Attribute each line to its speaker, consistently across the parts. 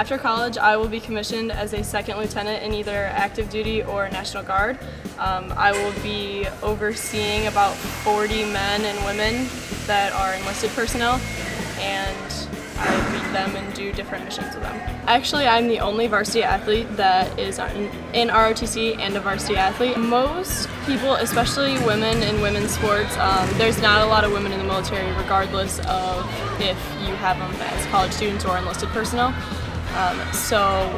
Speaker 1: After college, I will be commissioned as a second lieutenant in either active duty or National Guard. I will be overseeing about 40 men and women that are enlisted personnel, and I lead them and do different missions with them. Actually, I'm the only varsity athlete that is in ROTC and a varsity athlete. Most people, especially women in women's sports, there's not a lot of women in the military regardless of if you have them as college students or enlisted personnel. So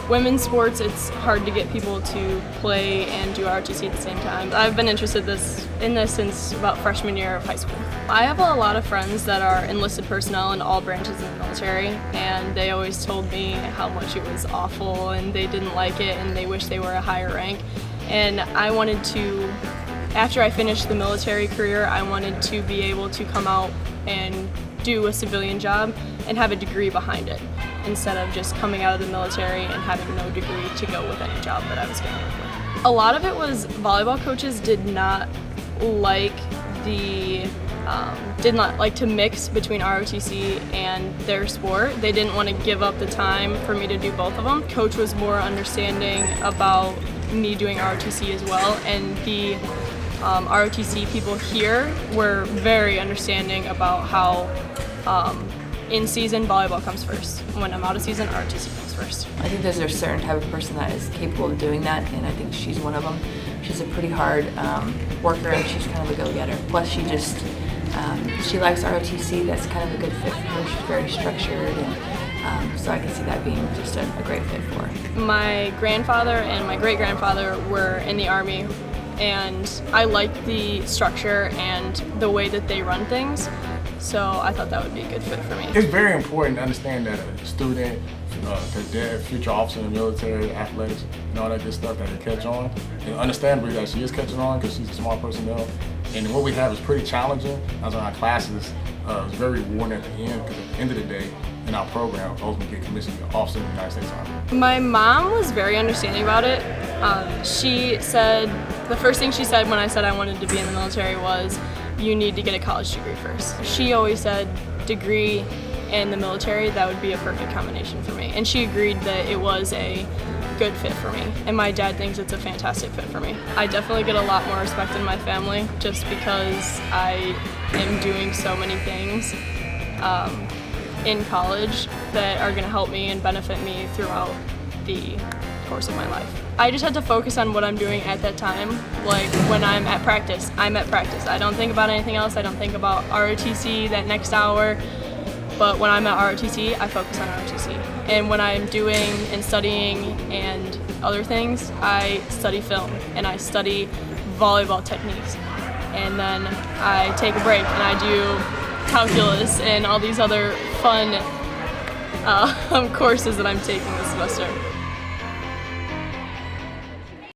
Speaker 1: women's sports, it's hard to get people to play and do ROTC at the same time. I've been interested in this since about freshman year of high school. I have a lot of friends that are enlisted personnel in all branches of the military, and they always told me how much it was awful and they didn't like it and they wish they were a higher rank. And I wanted to, after I finished the military career, I wanted to be able to come out and do a civilian job and have a degree behind it, instead of just coming out of the military and having no degree to go with any job that I was going to work with. A lot of it was volleyball coaches did not like to mix between ROTC and their sport. They didn't want to give up the time for me to do both of them. Coach was more understanding about me doing ROTC as well, and the ROTC people here were very understanding about how in-season volleyball comes first. When I'm out of season, ROTC comes first.
Speaker 2: I think there's a certain type of person that is capable of doing that, and I think she's one of them. She's a pretty hard worker, and she's kind of a go-getter. Plus, she likes ROTC. That's kind of a good fit for her. She's very structured, and so I can see that being just a great fit for her.
Speaker 1: My grandfather and my great-grandfather were in the Army, and I liked the structure and the way that they run things. So I thought that would be a good fit for me.
Speaker 3: It's very important to understand that a student, cadet, future officer in the military, athletics, and all that good stuff, that they catch on. And understandably that she is catching on because she's a smart personnel. And what we have is pretty challenging. As in our classes, it's very rewarding at the end, because at the end of the day, in our program, ultimately get commissioned officer in the United States Army.
Speaker 1: My mom was very understanding about it. She said, the first thing she said when I said I wanted to be in the military was, you need to get a college degree first. She always said degree and the military, that would be a perfect combination for me. And she agreed that it was a good fit for me. And my dad thinks it's a fantastic fit for me. I definitely get a lot more respect in my family just because I am doing so many things in college that are gonna help me and benefit me throughout the course of my life. I just had to focus on what I'm doing at that time. Like when I'm at practice, I'm at practice. I don't think about anything else. I don't think about ROTC that next hour. But when I'm at ROTC, I focus on ROTC. And when I'm doing and studying and other things, I study film and I study volleyball techniques. And then I take a break and I do calculus and all these other fun courses that I'm taking this semester.